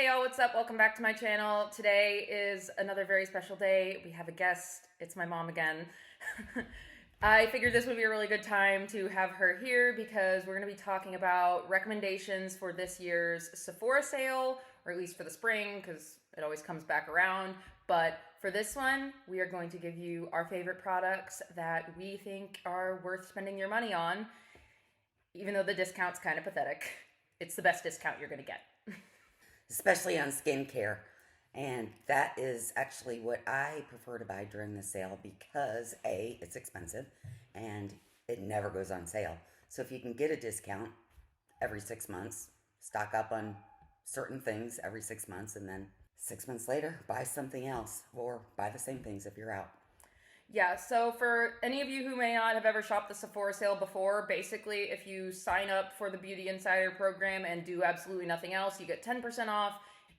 Hey y'all, what's up? Welcome back to my channel. Today is another very special day. We have a guest. It's my mom again. I figured this would be a really good time to have her here because we're going to be talking about recommendations for this year's Sephora sale, or at least for the spring because it always comes back around. But for this one, we are going to give you our favorite products that we think are worth spending your money on, even though the discount's kind of pathetic. It's the best discount you're going to get. Especially on skincare. And that is actually what I prefer to buy during the sale because A, it's expensive and it never goes on sale. So if you can get a discount every 6 months, stock up on certain things every 6 months, and then 6 months later, buy something else or buy the same things if you're out. Yeah, so for any of you who may not have ever shopped the Sephora sale before, basically if you sign up for the Beauty Insider program and do absolutely nothing else, you get 10% off.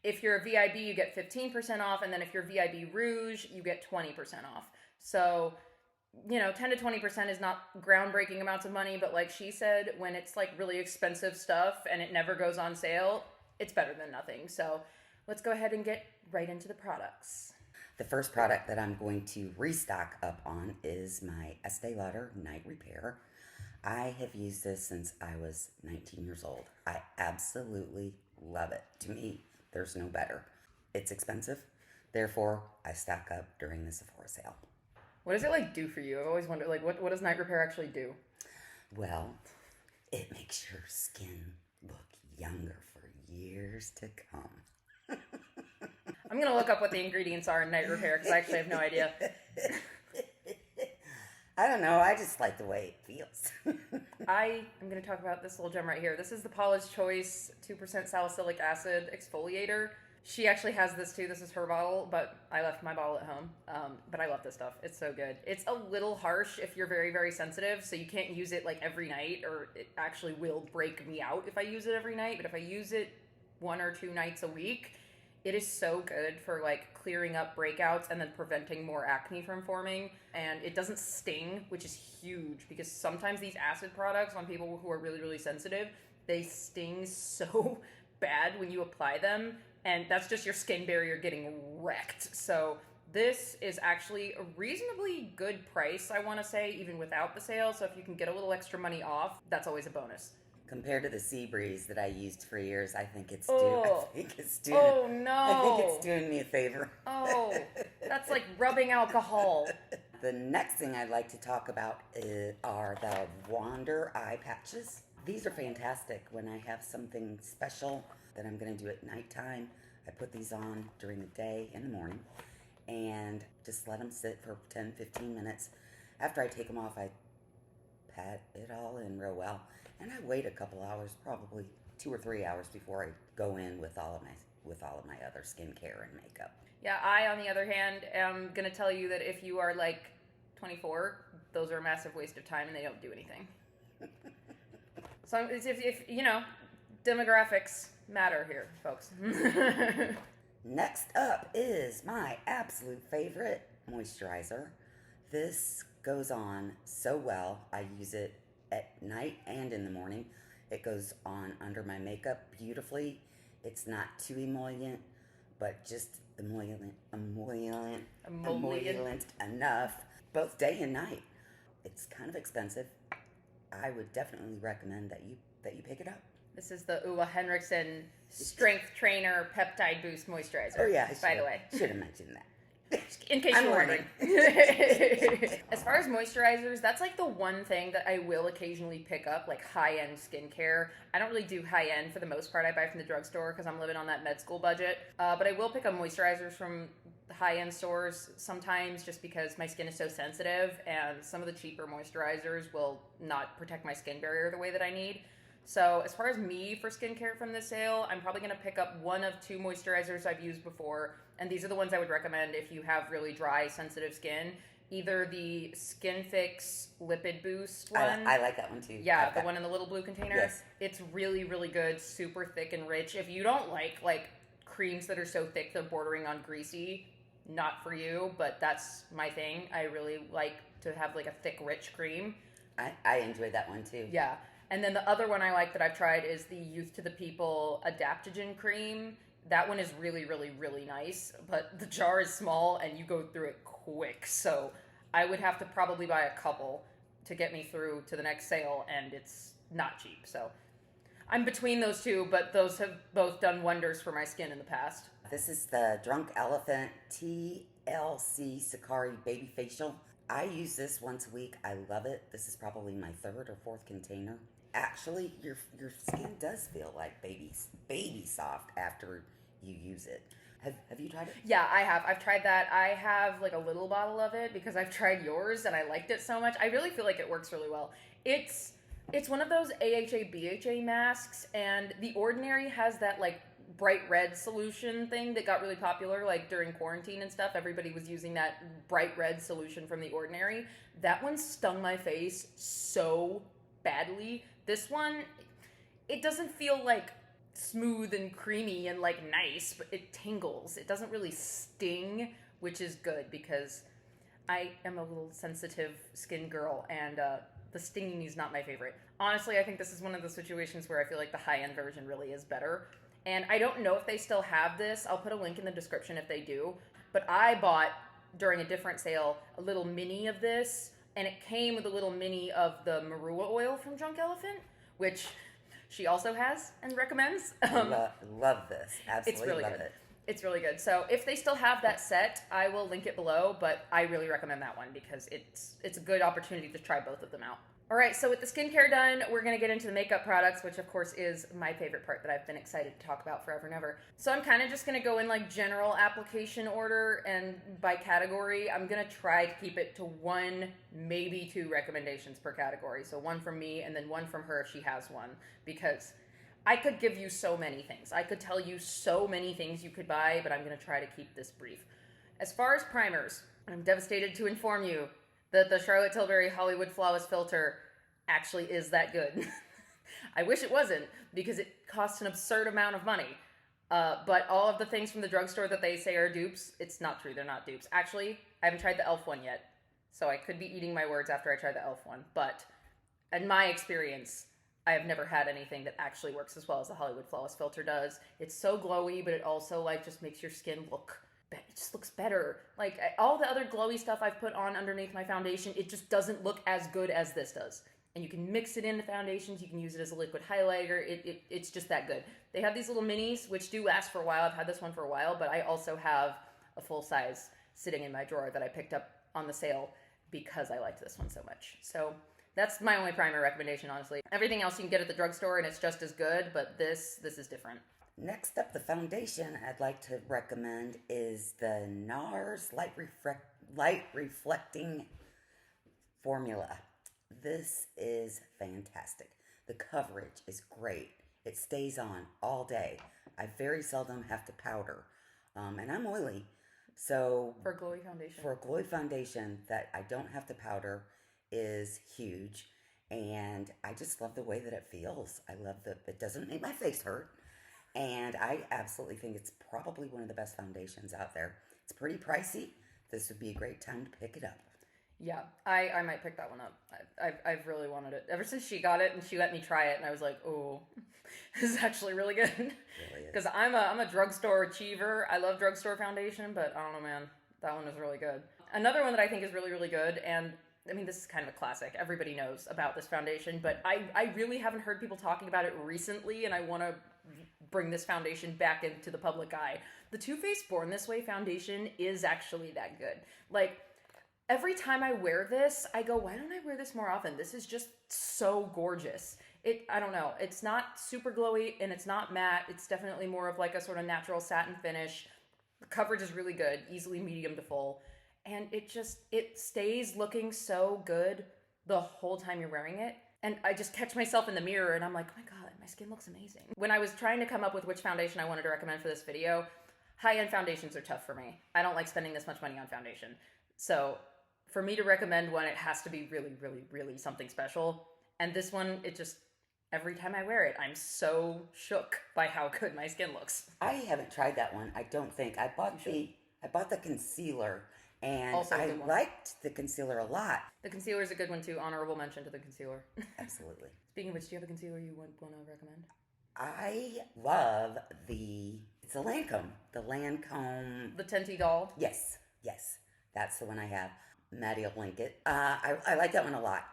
If you're a VIB, you get 15% off, and then if you're VIB Rouge, you get 20% off. So, 10 to 20% is not groundbreaking amounts of money, but like she said, when it's like really expensive stuff and it never goes on sale, it's better than nothing. So let's go ahead and get right into the products. The first product that I'm going to restock up on is my Estee Lauder Night Repair. I have used this since I was 19 years old. I absolutely love it. To me, there's no better. It's expensive, therefore I stock up during the Sephora sale. What does it do for you? I've always wondered, what does Night Repair actually do? Well, it makes your skin look younger for years to come. I'm going to look up what the ingredients are in Night Repair because I actually have no idea. I don't know. I just like the way it feels. I am going to talk about this little gem right here. This is the Paula's Choice 2% salicylic acid exfoliator. She actually has this too. This is her bottle, but I left my bottle at home. But I love this stuff. It's so good. It's a little harsh if you're very, very sensitive, so you can't use it every night, or it actually will break me out if I use it every night. But if I use it 1 or 2 nights a week, it is so good for clearing up breakouts and then preventing more acne from forming. And it doesn't sting, which is huge because sometimes these acid products on people who are really, really sensitive, they sting so bad when you apply them. And that's just your skin barrier getting wrecked. So this is actually a reasonably good price, I want to say, even without the sale. So if you can get a little extra money off, that's always a bonus. Compared to the Sea Breeze that I used for years, I think it's Oh no! doing me a favor. Oh, that's like rubbing alcohol. The next thing I'd like to talk about are the Wander eye patches. These are fantastic when I have something special that I'm going to do at nighttime. I put these on during the day in the morning and just let them sit for 10-15 minutes. After I take them off, I pat it all in real well. And I wait a couple hours, probably 2 or 3 hours before I go in with all of my other skincare and makeup. Yeah, I, on the other hand, am going to tell you that if you are 24, those are a massive waste of time and they don't do anything. So if demographics matter here, folks. Next up is my absolute favorite moisturizer. This goes on so well. I use it at night and in the morning. It goes on under my makeup beautifully. It's not too emollient, but just emollient enough, both day and night. It's kind of expensive. I would definitely recommend that you pick it up. This is the Ulla Henriksen Strength Trainer Peptide Boost Moisturizer. Oh yeah, by the way. Should have mentioned that. In case you're wondering. As far as moisturizers, that's the one thing that I will occasionally pick up, high-end skincare. I don't really do high-end for the most part. I buy from the drugstore because I'm living on that med school budget. But I will pick up moisturizers from the high-end stores sometimes just because my skin is so sensitive, and some of the cheaper moisturizers will not protect my skin barrier the way that I need. So as far as me for skincare from this sale, I'm probably going to pick up one of 2 moisturizers I've used before. And these are the ones I would recommend if you have really dry, sensitive skin. Either the Skin Fix Lipid Boost one. I like that one too. Yeah, the one in the little blue container. Yes. It's really, really good, super thick and rich. If you don't like creams that are so thick they're bordering on greasy, not for you, but that's my thing. I really like to have a thick, rich cream. I enjoy that one too. Yeah. And then the other one I like that I've tried is the Youth to the People Adaptogen Cream. That one is really, really, really nice, but the jar is small and you go through it quick. So I would have to probably buy a couple to get me through to the next sale, and it's not cheap. So I'm between those two, but those have both done wonders for my skin in the past. This is the Drunk Elephant TLC Sakari Baby Facial. I use this once a week. I love it. This is probably my third or fourth container. Actually, your skin does feel like baby soft after you use it. Have you tried it? Yeah, I have. I've tried that. I have like a little bottle of it because I've tried yours and I liked it so much. I really feel like it works really well. It's one of those AHA BHA masks, and The Ordinary has that like bright red solution thing that got really popular like during quarantine and stuff. Everybody was using that bright red solution from The Ordinary. That one stung my face so badly. This one, it doesn't feel like smooth and creamy and like nice, but it tingles. It doesn't really sting, which is good because I am a little sensitive skin girl, and the stinging is not my favorite. Honestly, I think this is one of the situations where I feel like the high-end version really is better. And I don't know if they still have this. I'll put a link in the description if they do. But I bought, during a different sale, a little mini of this, and it came with a little mini of the Marua oil from Drunk Elephant, which she also has and recommends. Love this. Absolutely it's really love good. it. It's really good. So if they still have that set, I will link it below, but I really recommend that one because it's a good opportunity to try both of them out. All right, so with the skincare done, we're going to get into the makeup products, which of course is my favorite part that I've been excited to talk about forever and ever. So I'm kind of just going to go in like general application order, and by category, I'm going to try to keep it to one, maybe two recommendations per category. So one from me and then one from her if she has one, because I could give you so many things. I could tell you so many things you could buy, but I'm going to try to keep this brief. As far as primers, I'm devastated to inform you that the Charlotte Tilbury Hollywood Flawless Filter actually is that good. I wish it wasn't, because it costs an absurd amount of money. But all of the things from the drugstore that they say are dupes, it's not true. They're not dupes. Actually, I haven't tried the e.l.f. one yet, so I could be eating my words after I try the e.l.f. one. But in my experience, I have never had anything that actually works as well as the Hollywood Flawless Filter does. It's so glowy, but it also like just makes your skin look better. It just looks better. Like all the other glowy stuff I've put on underneath my foundation, it just doesn't look as good as this does. And you can mix it into foundations. You can use it as a liquid highlighter. It's just that good. They have these little minis, which do last for a while. I've had this one for a while, but I also have a full size sitting in my drawer that I picked up on the sale because I liked this one so much. So that's my only primer recommendation, honestly. Everything else you can get at the drugstore, and it's just as good, but this is different. Next up, the foundation I'd like to recommend is the NARS Light Reflecting Formula. This is fantastic. The coverage is great. It stays on all day. I very seldom have to powder. And I'm oily. So For a glowy foundation. For a glowy foundation that I don't have to powder is huge. And I just love the way that it feels. I love that it doesn't make my face hurt. And I absolutely think it's probably one of the best foundations out there. It's pretty pricey. This would be a great time to pick it up. Yeah, I might pick that one up. I've really wanted it. Ever since she got it and she let me try it, and I was like, oh, this is actually really good. Really is. Because I'm a drugstore achiever. I love drugstore foundation, but I don't know, man. That one is really good. Another one that I think is really, really good, and I mean, this is kind of a classic. Everybody knows about this foundation, but I really haven't heard people talking about it recently, and I want to bring this foundation back into the public eye. The Too Faced Born This Way foundation is actually that good. Like, every time I wear this, I go, why don't I wear this more often? This is just so gorgeous. I don't know. It's not super glowy and it's not matte. It's definitely more of like a sort of natural satin finish. The coverage is really good, easily medium to full. And it stays looking so good the whole time you're wearing it. And I just catch myself in the mirror and I'm like, oh my God, my skin looks amazing. When I was trying to come up with which foundation I wanted to recommend for this video, high-end foundations are tough for me. I don't like spending this much money on foundation. So for me to recommend one, it has to be really, really, really something special. And this one, every time I wear it, I'm so shook by how good my skin looks. I haven't tried that one, I don't think. I bought the concealer, and Also a I good one. liked the concealer a lot. The concealer is a good one too. Honorable mention to the concealer. Absolutely. Speaking of which, do you have a concealer you want to recommend? I love it's It's a Lancome. The Lancome. The Tinty doll. Yes. That's the one I have. Maddie will link it. I like that one a lot.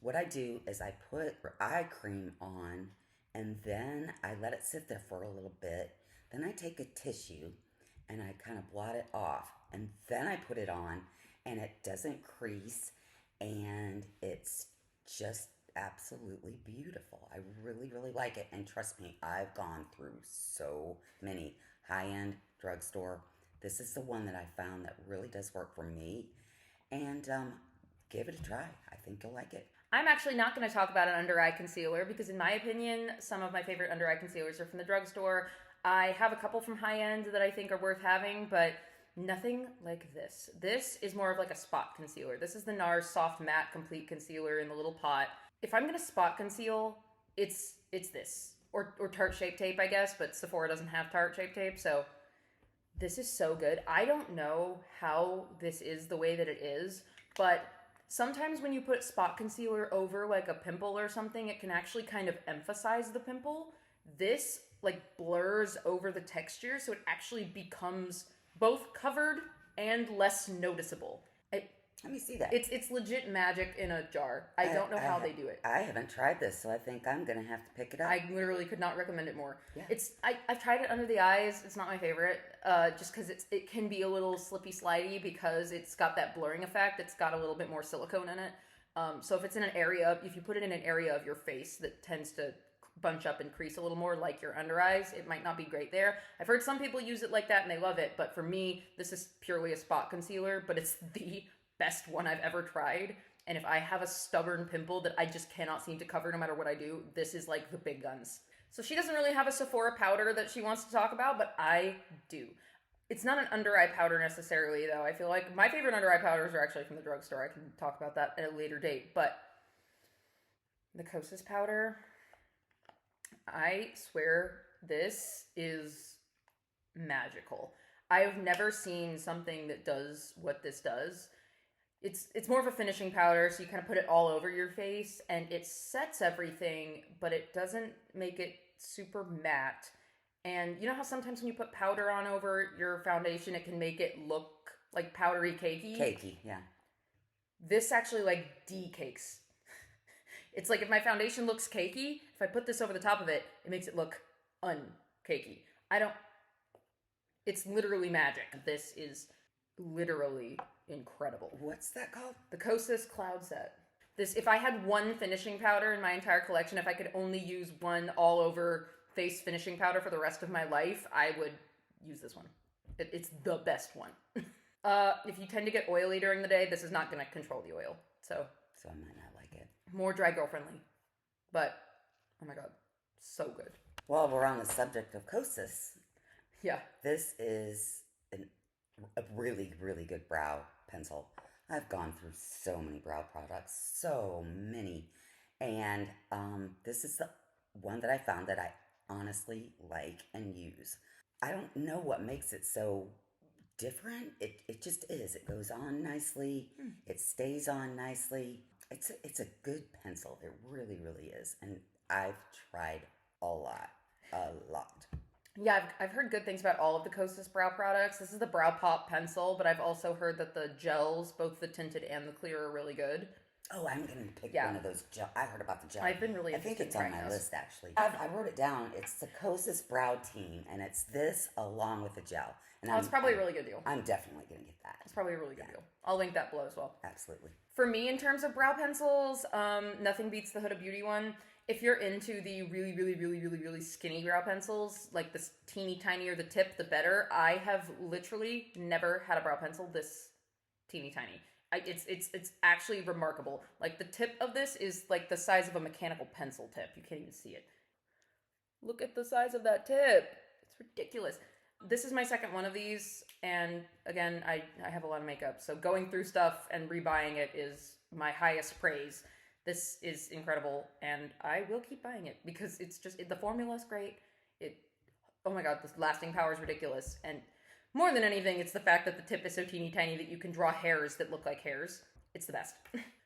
What I do is I put eye cream on and then I let it sit there for a little bit. Then I take a tissue and I kind of blot it off. And then I put it on and it doesn't crease and it's just absolutely beautiful. I really, really like it. And trust me, I've gone through so many high-end drugstore. This is the one that I found that really does work for me. And give it a try. I think you'll like it. I'm actually not going to talk about an under-eye concealer because in my opinion, some of my favorite under-eye concealers are from the drugstore. I have a couple from high-end that I think are worth having, but nothing like this. This is more of like a spot concealer. This is the NARS Soft Matte Complete Concealer in the little pot. If I'm going to spot conceal, it's this. Or Tarte Shape Tape, I guess, but Sephora doesn't have Tarte Shape Tape, so this is so good. I don't know how this is the way that it is, but sometimes when you put spot concealer over like a pimple or something, it can actually kind of emphasize the pimple. This like blurs over the texture, so it actually becomes both covered and less noticeable. Let me see that. It's legit magic in a jar. I don't know how they do it. I haven't tried this, so I think I'm going to have to pick it up. I literally could not recommend it more. Yeah. I've tried it under the eyes. It's not my favorite, just because it can be a little slippy slidey because it's got that blurring effect. It's got a little bit more silicone in it. So if it's in an area, if you put it in an area of your face that tends to bunch up and crease a little more like your under eyes, it might not be great there. I've heard some people use it like that and they love it, but for me, this is purely a spot concealer, but it's the best one I've ever tried. And if I have a stubborn pimple that I just cannot seem to cover no matter what I do, this is like the big guns. So she doesn't really have a Sephora powder that she wants to talk about, but I do. It's not an under eye powder necessarily though. I feel like my favorite under eye powders are actually from the drugstore. I can talk about that at a later date, but the Kosas powder, I swear this is magical. I've never seen something that does what this does. It's more of a finishing powder, so you kind of put it all over your face, and it sets everything, but it doesn't make it super matte. And you know how sometimes when you put powder on over your foundation, it can make it look like powdery cakey? Cakey, yeah. This actually like decakes. It's like if my foundation looks cakey, if I put this over the top of it, it makes it look uncakey. It's literally magic. This is literally incredible. What's that called? The Kosas Cloud Set. This, if I had one finishing powder in my entire collection, if I could only use one all over face finishing powder for the rest of my life, I would use this one. It's the best one. If you tend to get oily during the day, this is not going to control the oil. So I might not like it. More dry girl friendly. But, oh my god, so good. While we're on the subject of Kosas, yeah, this is a really, really good brow pencil. I've gone through so many brow products, so many. And this is the one that I found that I honestly like and use. I don't know what makes it so different. It just is. It goes on nicely. It stays on nicely. It's a good pencil. It really, really is. And I've tried a lot. Yeah, I've heard good things about all of the Kosas brow products. This is the Brow Pop pencil, but I've also heard that the gels, both the tinted and the clear, are really good. Oh, I'm going to pick one of those gel. I heard about the gel. I've been really I think interested it's in on trying my those. list, actually. I wrote it down. It's the Kosas Brow Team, and it's this along with the gel. And it's probably a really good deal. I'm definitely going to get that. It's probably a really good deal. I'll link that below as well. Absolutely. For me, in terms of brow pencils, nothing beats the Huda Beauty one. If you're into the really, really, really, really, really skinny brow pencils, like this teeny tinier the tip, the better. I have literally never had a brow pencil this teeny tiny. It's actually remarkable. Like the tip of this is like the size of a mechanical pencil tip. You can't even see it. Look at the size of that tip. It's ridiculous. This is my second one of these, and again, I have a lot of makeup, so going through stuff and rebuying it is my highest praise. This is incredible, and I will keep buying it because it's just, the formula is great. Oh my god, the lasting power is ridiculous, and more than anything, it's the fact that the tip is so teeny tiny that you can draw hairs that look like hairs. It's the best.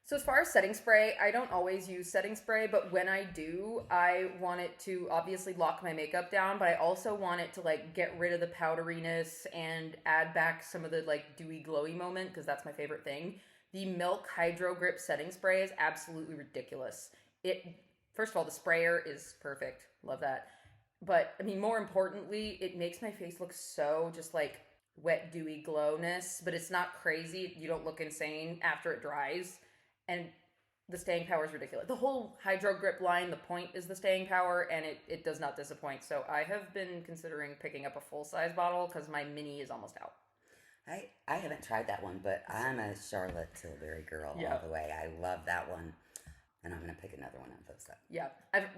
So as far as setting spray, I don't always use setting spray, but when I do, I want it to obviously lock my makeup down, but I also want it to like get rid of the powderiness and add back some of the like dewy glowy moment, because that's my favorite thing. The Milk Hydro Grip setting spray is absolutely ridiculous. First of all, the sprayer is perfect. Love that. But I mean, more importantly, it makes my face look so just like wet, dewy glowness, but it's not crazy. You don't look insane after it dries. And the staying power is ridiculous. The whole Hydro Grip line, the point is the staying power, and it does not disappoint. So I have been considering picking up a full-size bottle because my mini is almost out. I haven't tried that one, but I'm a Charlotte Tilbury girl all the way. I love that one. And I'm going to pick another one and post that. Yeah,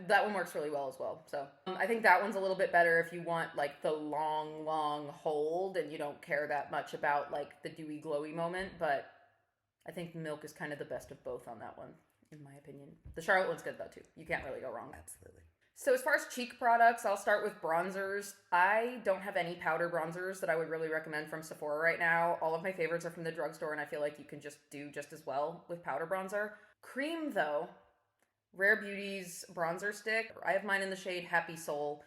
that one works really well as well. So I think that one's a little bit better if you want like the long hold and you don't care that much about like the dewy glowy moment. But I think Milk is kind of the best of both on that one, in my opinion. The Charlotte one's good though too. You can't really go wrong. Absolutely. So as far as cheek products, I'll start with bronzers. I don't have any powder bronzers that I would really recommend from Sephora right now. All of my favorites are from the drugstore, and I feel like you can just do just as well with powder bronzer. Cream though, Rare Beauty's bronzer stick. I have mine in the shade Happy Soul.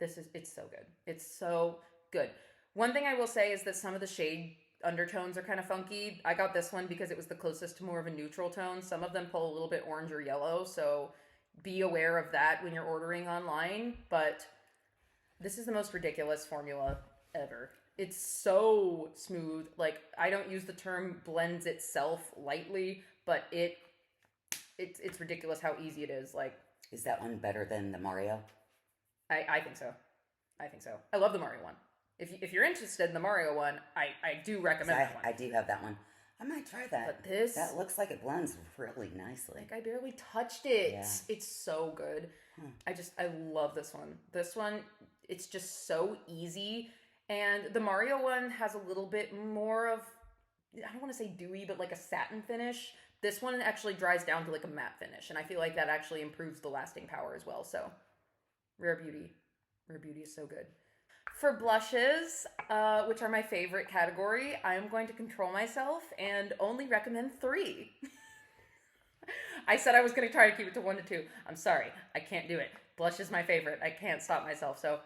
It's so good. It's so good. One thing I will say is that some of the shade undertones are kind of funky. I got this one because it was the closest to more of a neutral tone. Some of them pull a little bit orange or yellow, so be aware of that when you're ordering online. But this is the most ridiculous formula ever. It's so smooth. Like, I don't use the term blends itself lightly, but it's ridiculous how easy it is. Like, is that one better than the Mario? I think so. I think so. I love the Mario one. If you're interested in the Mario one, I do recommend that one. I do have that one. I might try that. But this... that looks like it blends really nicely. Like, I barely touched it. Yeah. It's so good. I love this one. This one, it's just so easy. And the Mario one has a little bit more of, I don't want to say dewy, but like a satin finish. This one actually dries down to like a matte finish. And I feel like that actually improves the lasting power as well. So, Rare Beauty. Rare Beauty is so good. For blushes, which are my favorite category, I'm going to control myself and only recommend 3. I said I was going to try to keep it to 1 to 2. I'm sorry, I can't do it. Blush is my favorite. I can't stop myself. So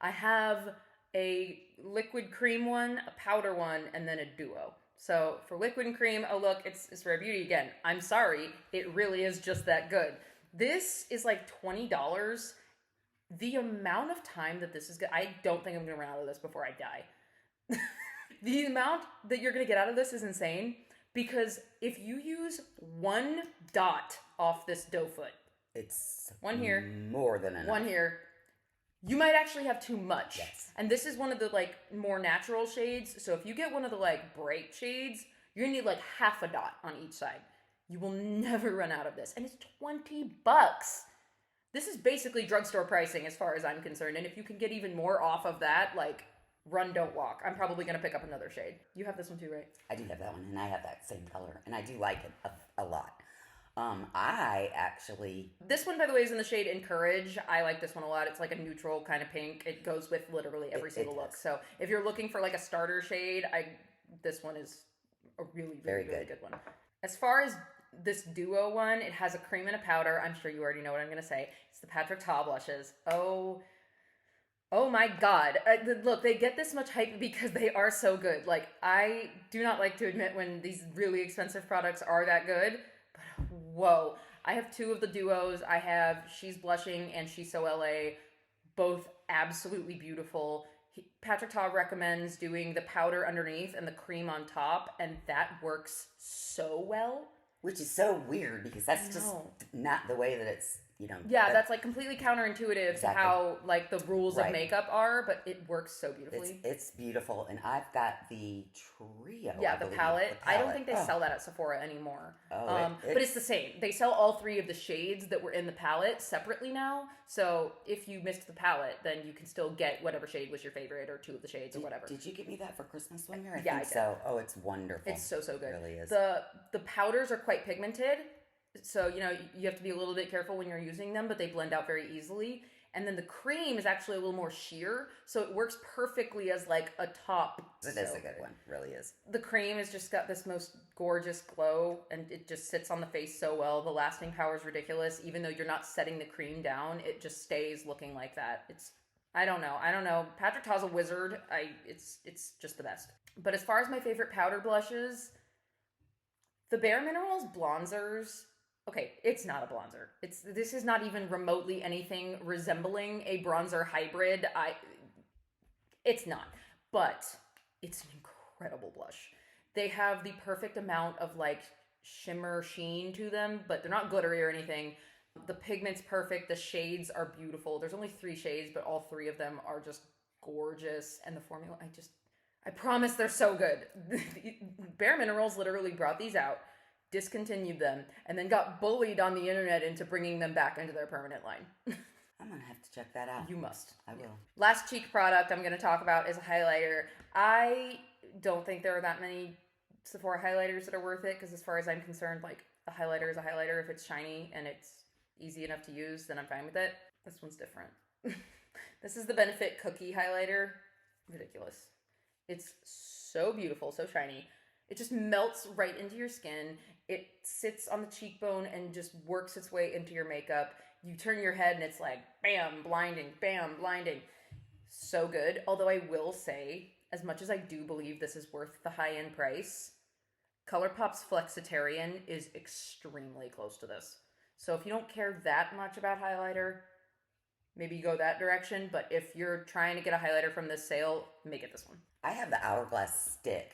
I have a liquid cream one, a powder one, and then a duo. So for liquid and cream, oh look, it's Rare Beauty again. I'm sorry, it really is just that good. This is like $20. The amount of time that this is good, I don't think I'm going to run out of this before I die. The amount that you're going to get out of this is insane, because if you use 1 dot off this doe foot, it's one here, more than enough. 1 here, you might actually have too much. Yes. And this is one of the like more natural shades. So if you get one of the like bright shades, you're going to need like half a dot on each side. You will never run out of this. And it's $20. This is basically drugstore pricing as far as I'm concerned. And if you can get even more off of that, like, run, don't walk. I'm probably going to pick up another shade. You have this one too, right? I do have that one, and I have that same color. And I do like it a lot. I actually... This one, by the way, is in the shade Encourage. I like this one a lot. It's like a neutral kind of pink. It goes with literally every single look. So if you're looking for like a starter shade, this one is a really good one. As far as this duo one, it has a cream and a powder. I'm sure you already know what I'm going to say. It's the Patrick Ta blushes. Oh my God. Look, they get this much hype because they are so good. Like, I do not like to admit when these really expensive products are that good, but whoa. I have 2 of the duos. I have She's Blushing and She's So LA. Both absolutely beautiful. Patrick Ta recommends doing the powder underneath and the cream on top, and that works so well. Which is so weird because that's just not the way that it's, Yeah, that's like completely counterintuitive to how like the rules of makeup are, but it works so beautifully. It's beautiful, and I've got the trio. Yeah, the palette. I don't think they sell that at Sephora anymore. Oh, but it's the same. They sell all 3 of the shades that were in the palette separately now. So if you missed the palette, then you can still get whatever shade was your favorite, or 2 of the shades, or whatever. Did you get me that for Christmas one year? I think so. Oh, it's wonderful. It's so good. It really is. The powders are quite pigmented. So, you have to be a little bit careful when you're using them, but they blend out very easily. And then the cream is actually a little more sheer, so it works perfectly as like a top. It is a good one, really is. The cream has just got this most gorgeous glow, and it just sits on the face so well. The lasting power is ridiculous. Even though you're not setting the cream down, it just stays looking like that. I don't know. Patrick Ta's a wizard. It's just the best. But as far as my favorite powder blushes, the Bare Minerals bronzers. Okay, it's not a bronzer. This is not even remotely anything resembling a bronzer hybrid. It's not, but it's an incredible blush. They have the perfect amount of like shimmer sheen to them, but they're not glittery or anything. The pigment's perfect. The shades are beautiful. There's only 3 shades, but all 3 of them are just gorgeous. And the formula, I promise they're so good. Bare Minerals literally brought these out, discontinued them, and then got bullied on the internet into bringing them back into their permanent line. I'm going to have to check that out. You must. I will. Last cheek product I'm going to talk about is a highlighter. I don't think there are that many Sephora highlighters that are worth it, because as far as I'm concerned, like, a highlighter is a highlighter. If it's shiny and it's easy enough to use, then I'm fine with it. This one's different. This is the Benefit Cookie highlighter. Ridiculous. It's so beautiful, so shiny. It just melts right into your skin. It sits on the cheekbone and just works its way into your makeup. You turn your head and it's like, bam, blinding, bam, blinding. So good. Although I will say, as much as I do believe this is worth the high-end price, ColourPop's Flexitarian is extremely close to this. So if you don't care that much about highlighter, maybe go that direction. But if you're trying to get a highlighter from this sale, make it this one. I have the Hourglass stick,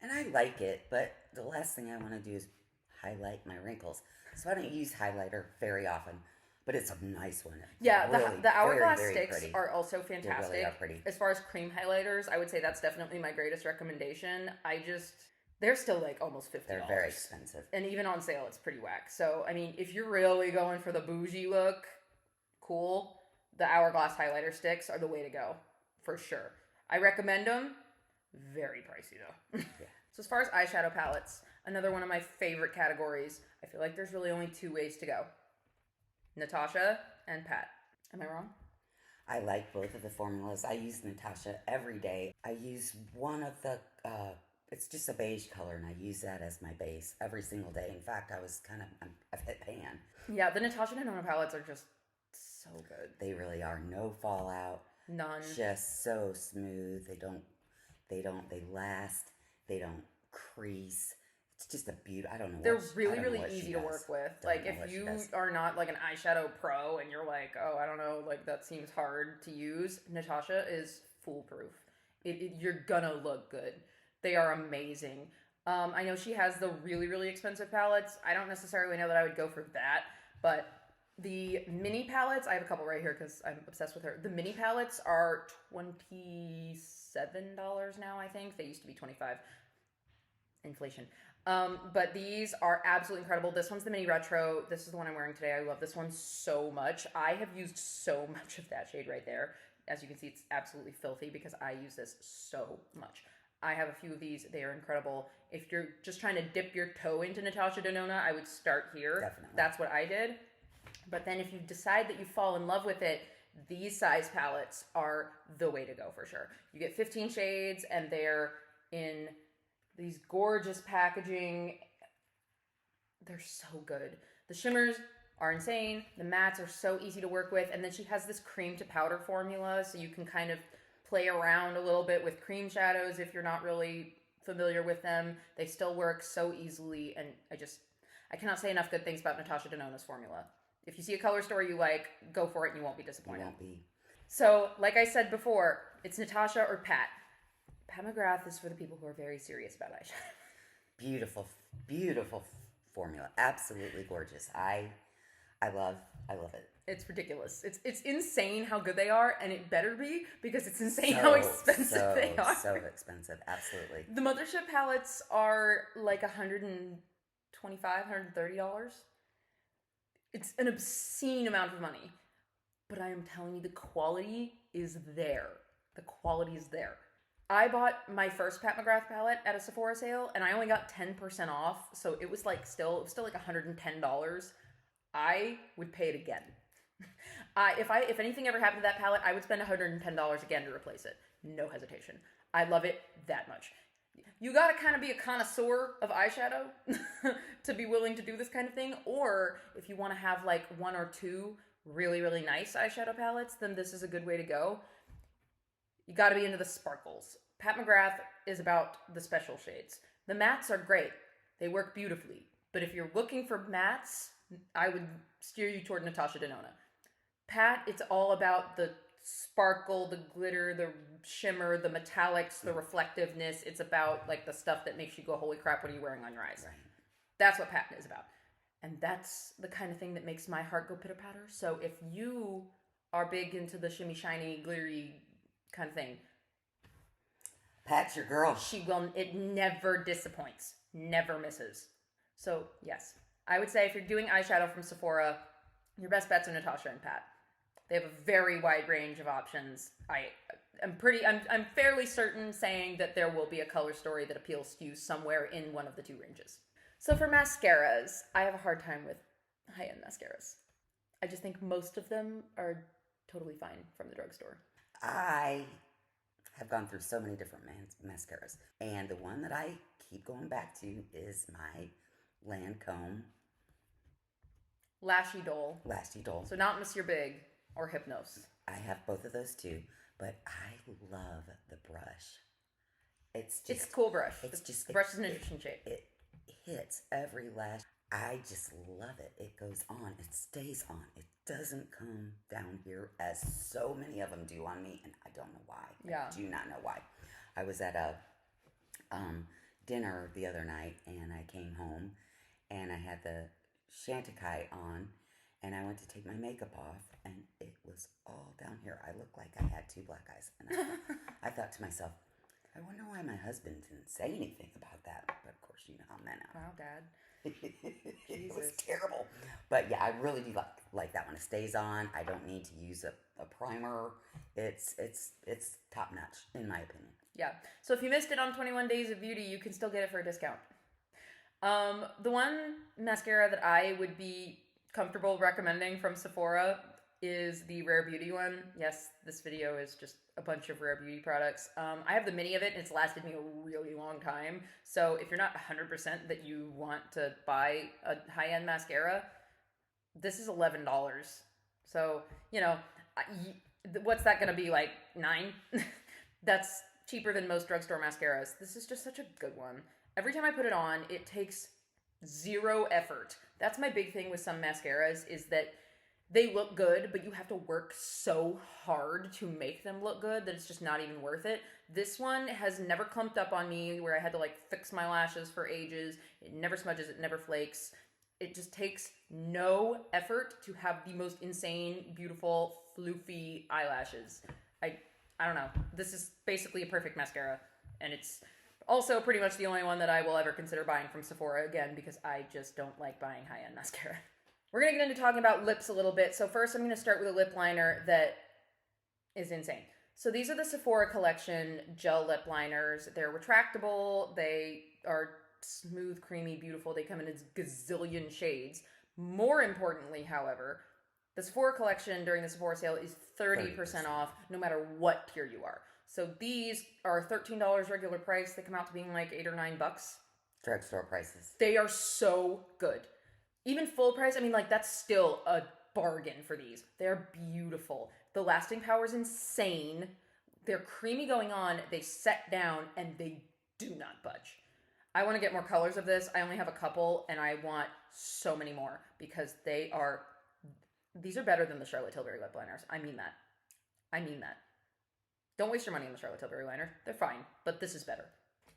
and I like it, but the last thing I want to do is highlight my wrinkles. So I don't use highlighter very often, but it's a nice one. Yeah, really, the Hourglass very sticks pretty. are also fantastic. They really are pretty. As far as cream highlighters, I would say that's definitely my greatest recommendation. They're still like almost $50. They're very expensive. And even on sale, it's pretty whack. So, I mean, if you're really going for the bougie look, cool, the Hourglass highlighter sticks are the way to go, for sure. I recommend them. Very pricey, though. Yeah. So as far as eyeshadow palettes, another one of my favorite categories. I feel like there's really only 2 ways to go. Natasha and Pat. Am I wrong? I like both of the formulas. I use Natasha every day. I use one of the, it's just a beige color, and I use that as my base every single day. In fact, I've hit pan. Yeah, the Natasha Denona palettes are just so good. They really are. No fallout. None. Just so smooth. They last. They don't crease. It's just a beauty. I don't know. They're really easy to work with. Like, if you are not like an eyeshadow pro and you're like, oh, I don't know, like that seems hard to use, Natasha is foolproof. You're gonna look good. They are amazing. I know she has the really expensive palettes. I don't necessarily know that I would go for that, but the mini palettes, I have a couple right here because I'm obsessed with her. The mini palettes are $27 now, I think. They used to be $25. Inflation. But these are absolutely incredible. This one's the mini retro. This is the one I'm wearing today. I love this one so much. I have used so much of that shade right there. As you can see, it's absolutely filthy because I use this so much. I have a few of these. They are incredible. If you're just trying to dip your toe into Natasha Denona, I would start here. Definitely. That's what I did. But then if you decide that you fall in love with it, these size palettes are the way to go for sure. You get 15 shades and they're in these gorgeous packaging. They're so good. The shimmers are insane. The mattes are so easy to work with. And then she has this cream to powder formula, so you can kind of play around a little bit with cream shadows if you're not really familiar with them. They still work so easily, and I cannot say enough good things about Natasha Denona's formula. If you see a color story you like, go for it and you won't be disappointed. You won't be. So, like I said before, it's Natasha or Pat. Pat McGrath is for the people who are very serious about eyeshadow. Beautiful formula. Absolutely gorgeous. I love it. It's ridiculous. It's insane how good they are, and it better be, because it's insane how expensive they are. So expensive, absolutely. The Mothership palettes are like $125, $130. It's an obscene amount of money. But I am telling you, the quality is there. The quality is there. I bought my first Pat McGrath palette at a Sephora sale, and I only got 10% off, so it was like still like $110. I would pay it again. If anything ever happened to that palette, I would spend $110 again to replace it. No hesitation. I love it that much. You gotta kind of be a connoisseur of eyeshadow to be willing to do this kind of thing. Or if you want to have like one or two really, really nice eyeshadow palettes, then this is a good way to go. You gotta be into the sparkles. Pat McGrath is about the special shades. The mattes are great. They work beautifully. But if you're looking for mattes, I would steer you toward Natasha Denona. Pat, it's all about the sparkle, the glitter, the shimmer, the metallics, the reflectiveness. It's about like the stuff that makes you go, holy crap, what are you wearing on your eyes? Right. That's what Pat is about. And that's the kind of thing that makes my heart go pitter-patter. So if you are big into the shimmy, shiny, glittery kind of thing, Pat's your girl. it never disappoints. Never misses. So yes, I would say if you're doing eyeshadow from Sephora, your best bets are Natasha and Pat. They have a very wide range of options. I'm fairly certain saying that there will be a color story that appeals to you somewhere in one of the two ranges. So for mascaras, I have a hard time with high-end mascaras. I just think most of them are totally fine from the drugstore. I have gone through so many different mascaras, and the one that I keep going back to is my Lancome Lashy Dole. Lashy Dole. So not Monsieur Big or Hypnos. I have both of those too, but I love the brush. It's a cool brush. The brush is an interesting shape. It hits every lash. I just love it. It goes on. It stays on. It doesn't come down here as so many of them do on me, and I don't know why. Yeah. I do not know why. I was at a dinner the other night, and I came home, and I had the Chantecaille on, and I went to take my makeup off, and it was all down here. I looked like I had two black eyes, and I thought to myself, I wonder why my husband didn't say anything about that. But of course, you know how men are. Wow, Dad. It was terrible. But yeah, I really do like that one. It stays on. I don't need to use a primer. It's top notch, in my opinion. Yeah. So if you missed it on 21 Days of Beauty, you can still get it for a discount. The one mascara that I would be comfortable recommending from Sephora is the Rare Beauty one. Yes, this video is just a bunch of Rare Beauty products. I have the mini of it, and it's lasted me a really long time. So if you're not 100% that you want to buy a high-end mascara, this is $11. So, you know, what's that going to be, like, $9? That's cheaper than most drugstore mascaras. This is just such a good one. Every time I put it on, it takes zero effort. That's my big thing with some mascaras, is that they look good, but you have to work so hard to make them look good that it's just not even worth it. This one has never clumped up on me where I had to like fix my lashes for ages. It never smudges, it never flakes. It just takes no effort to have the most insane, beautiful, floofy eyelashes. I don't know. This is basically a perfect mascara, and it's also pretty much the only one that I will ever consider buying from Sephora again, because I just don't like buying high-end mascara. We're going to get into talking about lips a little bit. So first I'm going to start with a lip liner that is insane. So these are the Sephora Collection gel lip liners. They're retractable. They are smooth, creamy, beautiful. They come in a gazillion shades. More importantly, however, the Sephora Collection during the Sephora sale is 30% off no matter what tier you are. So these are $13 regular price. They come out to being like $8 or $9. Drugstore prices. They are so good. Even full price, I mean, like, that's still a bargain for these. They're beautiful. The lasting power is insane. They're creamy going on. They set down, and they do not budge. I want to get more colors of this. I only have a couple, and I want so many more, because these are better than the Charlotte Tilbury lip liners. I mean that. Don't waste your money on the Charlotte Tilbury liner. They're fine, but this is better.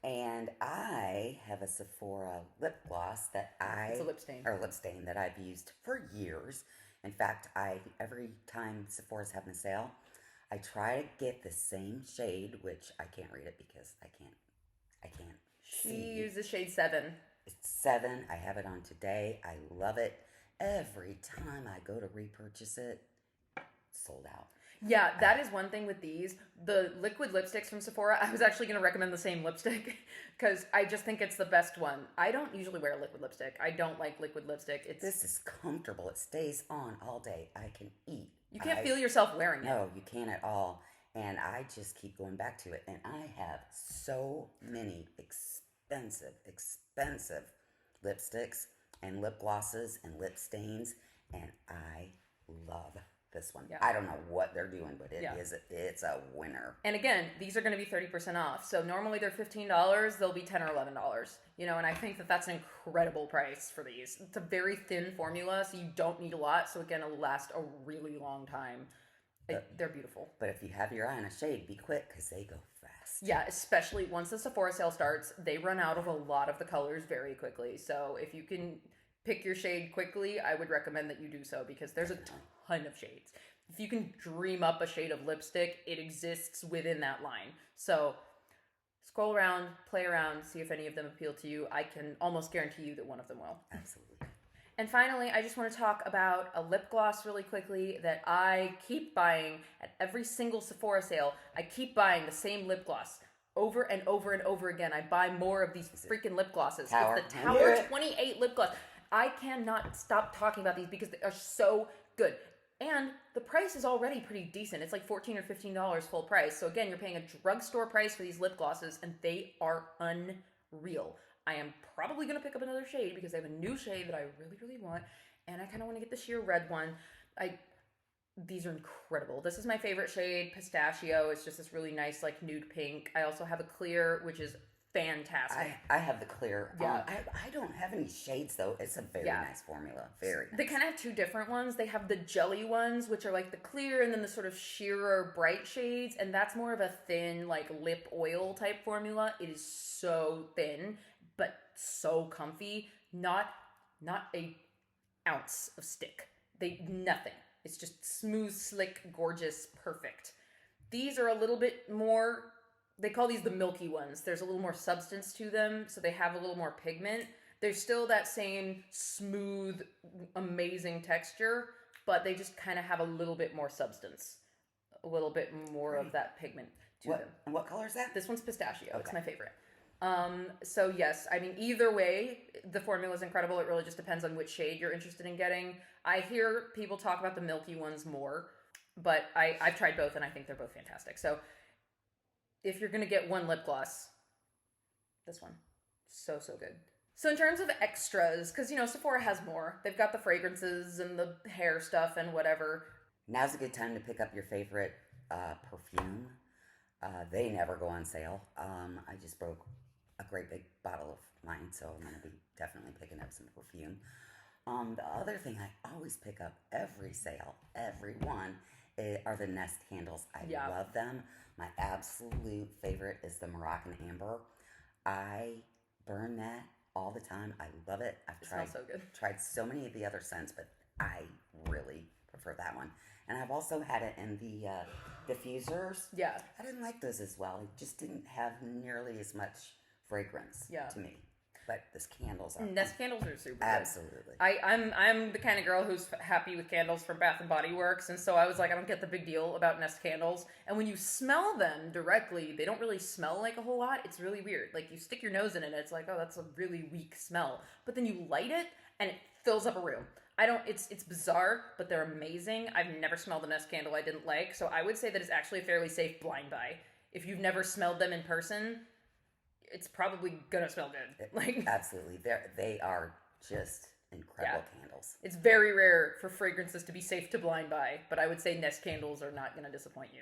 And I have a Sephora lip gloss that It's a lip stain. Or lip stain that I've used for years. In fact, every time Sephora's having a sale, I try to get the same shade, which I can't read it because I can't She see. uses shade 7. It's 7. I have it on today. I love it. Every time I go to repurchase it, sold out. Yeah, that is one thing with these. The liquid lipsticks from Sephora, I was actually going to recommend the same lipstick because I just think it's the best one. I don't usually wear liquid lipstick. I don't like liquid lipstick. This is comfortable. It stays on all day. I can eat You can't feel yourself wearing it. No, you can't at all. And I just keep going back to it. And I have so many expensive lipsticks and lip glosses and lip stains. And I love this one. Yeah. I don't know what they're doing, but it's a winner. And again, these are going to be 30% off. So normally they're $15, they'll be $10 or $11. You know, and I think that that's an incredible price for these. It's a very thin formula, so you don't need a lot. So again, it'll last a really long time. They're beautiful. But if you have your eye on a shade, be quick because they go fast. Yeah, especially once the Sephora sale starts, they run out of a lot of the colors very quickly. So if you can pick your shade quickly, I would recommend that you do so because there's a ton of shades. If you can dream up a shade of lipstick, it exists within that line. So scroll around, play around, see if any of them appeal to you. I can almost guarantee you that one of them will. Absolutely. And finally, I just want to talk about a lip gloss really quickly that I keep buying at every single Sephora sale. I keep buying the same lip gloss over and over and over again. I buy more of these freaking lip glosses. Tower. It's the Tower 28 lip gloss. I cannot stop talking about these because they are so good. And the price is already pretty decent. It's like $14 or $15 full price. So again, you're paying a drugstore price for these lip glosses and they are unreal. I am probably going to pick up another shade because they have a new shade that I really, really want. And I kind of want to get the sheer red one. These are incredible. This is my favorite shade, Pistachio. It's just this really nice, like, nude pink. I also have a clear, which is fantastic. I have the clear. Yeah. I don't have any shades, though. It's a very nice formula. Very nice. They kind of have two different ones. They have the jelly ones, which are like the clear, and then the sort of sheerer bright shades. And that's more of a thin, like, lip oil type formula. It is so thin, but so comfy. Not a ounce of stick. Nothing. It's just smooth, slick, gorgeous, perfect. These are a little bit more, they call these the milky ones. There's a little more substance to them, so they have a little more pigment. They're still that same smooth, amazing texture, but they just kind of have a little bit more substance. A little bit more of that pigment to them. And what color is that? This one's Pistachio. Okay. It's my favorite. So yes, I mean, either way, the formula is incredible. It really just depends on which shade you're interested in getting. I hear people talk about the milky ones more, but I've tried both and I think they're both fantastic. So if you're going to get one lip gloss, this one. So good. So in terms of extras, because, you know, Sephora has more. They've got the fragrances and the hair stuff and whatever. Now's a good time to pick up your favorite perfume. They never go on sale. I just broke a great big bottle of mine, so I'm going to be definitely picking up some perfume. The other thing I always pick up every sale, every one, are the Nest candles. I love them. My absolute favorite is the Moroccan Amber. I burn that all the time. I love it. It smells so good. Tried so many of the other scents, but I really prefer that one. And I've also had it in the diffusers. Yeah. I didn't like those as well. It just didn't have nearly as much fragrance to me. But these candles are Nest candles are super good. Absolutely. I'm the kind of girl who's happy with candles from Bath and Body Works, and so I was like, I don't get the big deal about Nest candles. And when you smell them directly, they don't really smell like a whole lot. It's really weird. Like, you stick your nose in it, and it's like, oh, that's a really weak smell. But then you light it, and it fills up a room. It's bizarre, but they're amazing. I've never smelled a Nest candle I didn't like, so I would say that it's actually a fairly safe blind buy. If you've never smelled them in person, it's probably gonna smell good. Like, absolutely, they are just incredible candles. It's very rare for fragrances to be safe to blind buy, but I would say Nest candles are not gonna disappoint you.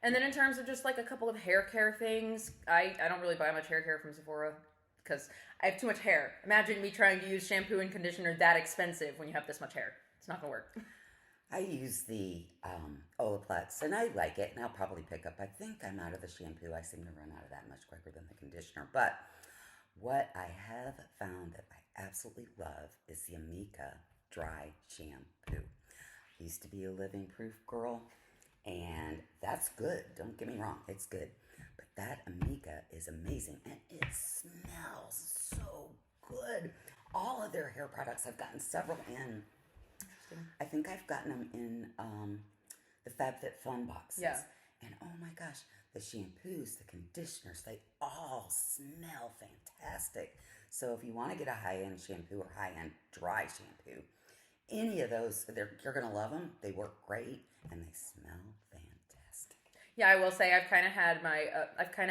And then in terms of just like a couple of hair care things, I don't really buy much hair care from Sephora because I have too much hair. Imagine me trying to use shampoo and conditioner that expensive when you have this much hair. It's not gonna work. I use the Olaplex, and I like it, and I'll probably pick up. I think I'm out of the shampoo. I seem to run out of that much quicker than the conditioner. But what I have found that I absolutely love is the Amika Dry Shampoo. I used to be a Living Proof girl, and that's good. Don't get me wrong. It's good. But that Amika is amazing, and it smells so good. All of their hair products, I've gotten several in. I think I've gotten them in the FabFitFun boxes. Yeah. And oh my gosh, the shampoos, the conditioners, they all smell fantastic. So if you want to get a high-end shampoo or high-end dry shampoo, any of those, you're going to love them. They work great and they smell fantastic. Yeah, I will say I've kind of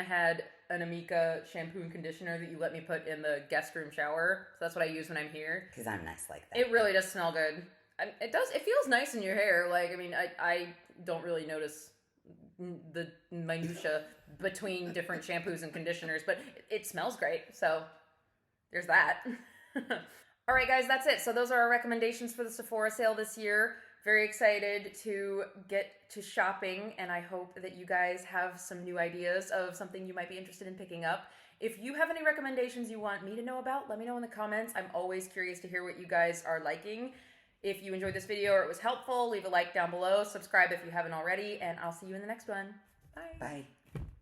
had an Amika shampoo and conditioner that you let me put in the guest room shower. So that's what I use when I'm here. Because I'm nice like that. It really does smell good. It feels nice in your hair. Like, I mean, I don't really notice the minutia between different shampoos and conditioners, but it smells great. So there's that. All right, guys, that's it. So those are our recommendations for the Sephora sale this year. Very excited to get to shopping, and I hope that you guys have some new ideas of something you might be interested in picking up. If you have any recommendations you want me to know about, let me know in the comments. I'm always curious to hear what you guys are liking. If you enjoyed this video or it was helpful, leave a like down below. Subscribe if you haven't already, and I'll see you in the next one. Bye. Bye.